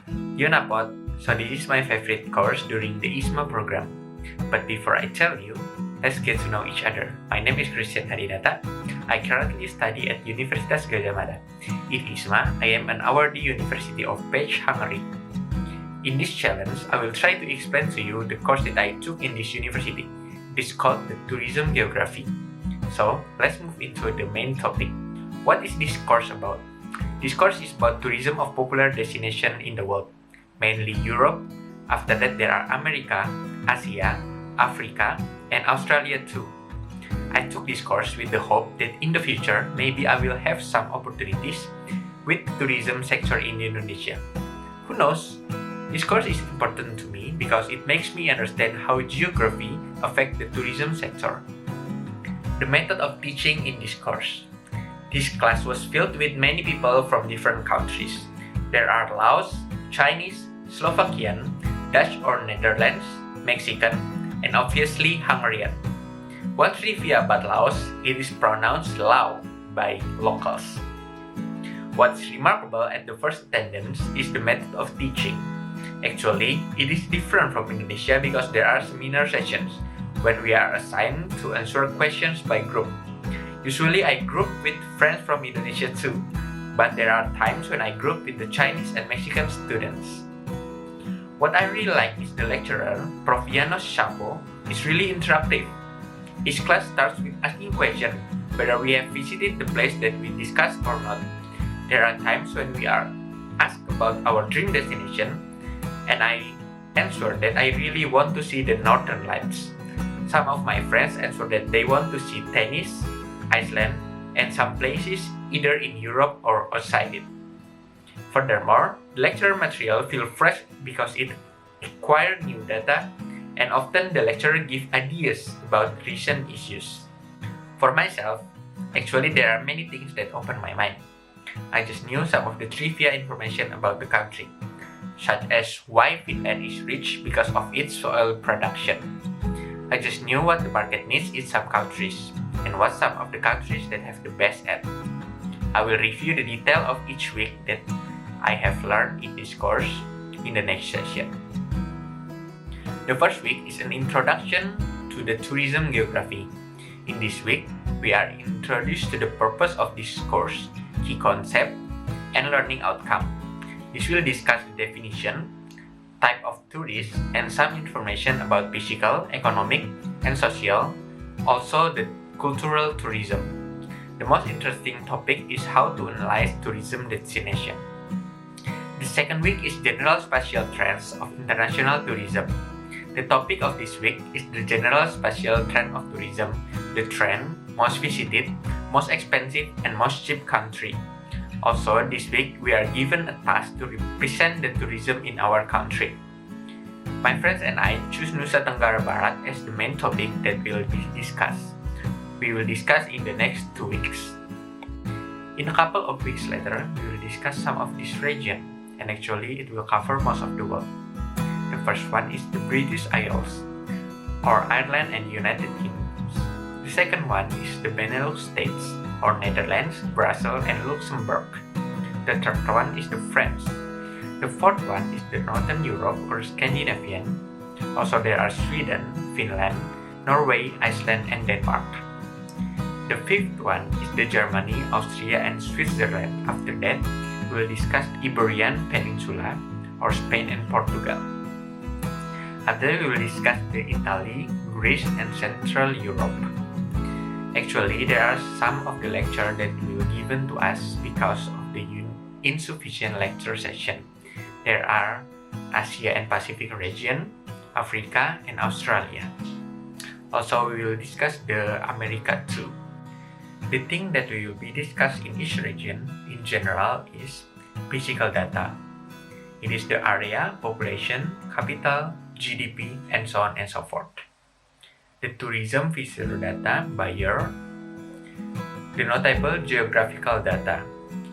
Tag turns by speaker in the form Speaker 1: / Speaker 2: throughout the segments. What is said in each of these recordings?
Speaker 1: Yonapod, so this is my favorite course during the IISMA program. But before I tell you, let's get to know each other. My name is Christian Hadinata. I currently study at Universitas Gadjah Mada. In IISMA, I am an awardee University of Pécs, Hungary. In this challenge, I will try to explain to you the course that I took in this university. It is called the Tourism Geography. So, let's move into the main topic. What is this course about? This course is about tourism of popular destinations in the world, mainly Europe. After that, there are America, Asia, Africa, and Australia too. I took this course with the hope that in the future, maybe I will have some opportunities with the tourism sector in Indonesia. Who knows? This course is important to me because it makes me understand how geography affects the tourism sector. The method of teaching in this course. This class was filled with many people from different countries. There are Laos, Chinese, Slovakian, Dutch or Netherlands, Mexican, and obviously Hungarian. One trivia about Laos, it is pronounced Lao by locals. What's remarkable at the first attendance is the method of teaching. Actually, it is different from Indonesia because there are seminar sessions when we are assigned to answer questions by group. Usually I group with friends from Indonesia too, but there are times when I group with the Chinese and Mexican students. What I really like is the lecturer, Prof. Janos Shapo, is really interactive. His class starts with asking questions whether we have visited the place that we discussed or not. There are times when we are asked about our dream destination, and I answer that I really want to see the Northern Lights. Some of my friends answer that they want to see Tennis, Iceland, and some places either in Europe or outside it. Furthermore, the lecture material feels fresh because it acquires new data, and often the lecturer gives ideas about recent issues. For myself, actually there are many things that open my mind. I just knew some of the trivia information about the country, such as why Finland is rich because of its soil production. I just knew what the market needs in some countries, and what some of the countries that have the best at. I will review the detail of each week that I have learned in this course in the next session. The first week is an introduction to the tourism geography. In this week, we are introduced to the purpose of this course, key concept, and learning outcome. This will discuss the definition, type of tourist, and some information about physical, economic, and social, also the cultural tourism. The most interesting topic is how to analyze tourism destination. The second week is general spatial trends of international tourism. The topic of this week is the general spatial trend of tourism, the trend, most visited, most expensive, and most cheap country. Also, this week we are given a task to represent the tourism in our country. My friends and I choose Nusa Tenggara Barat as the main topic that will be discussed. We will discuss in the next 2 weeks. In a couple of weeks later, we will discuss some of this region, and actually it will cover most of the world. The first one is the British Isles, or Ireland and United Kingdoms. The second one is the Benelux states, or Netherlands, Brussels, and Luxembourg. The third one is the France. The fourth one is the Northern Europe or Scandinavian. Also there are Sweden, Finland, Norway, Iceland, and Denmark. The fifth one is the Germany, Austria, and Switzerland. After that, we will discuss the Iberian Peninsula or Spain and Portugal. After we will discuss the Italy, Greece, and Central Europe. Actually, there are some of the lecture that will be given to us because of the insufficient lecture session. There are Asia and Pacific region, Africa, and Australia. Also, we will discuss the America too. The thing that we will be discussed in each region in general is physical data. It is the area, population, capital, GDP, and so on and so forth. The tourism visitor data by year. The notable geographical data,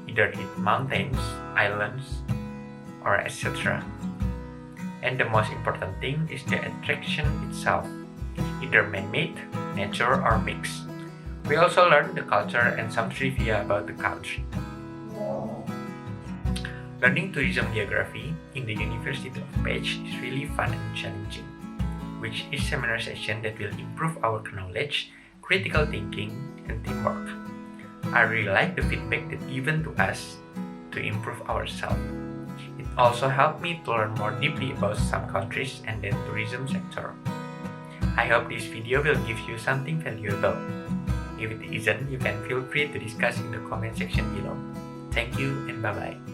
Speaker 1: either it mountains, islands, or etc. And the most important thing is the attraction itself, either man-made, nature, or mixed. We also learn the culture and some trivia about the country. Learning tourism geography in the University of Pécs is really fun and challenging, which is seminar session that will improve our knowledge, critical thinking, and teamwork. I really like the feedback that given to us to improve ourselves. It also helped me to learn more deeply about some countries and the tourism sector. I hope this video will give you something valuable. If it isn't, you can feel free to discuss in the comment section below. Thank you and bye-bye.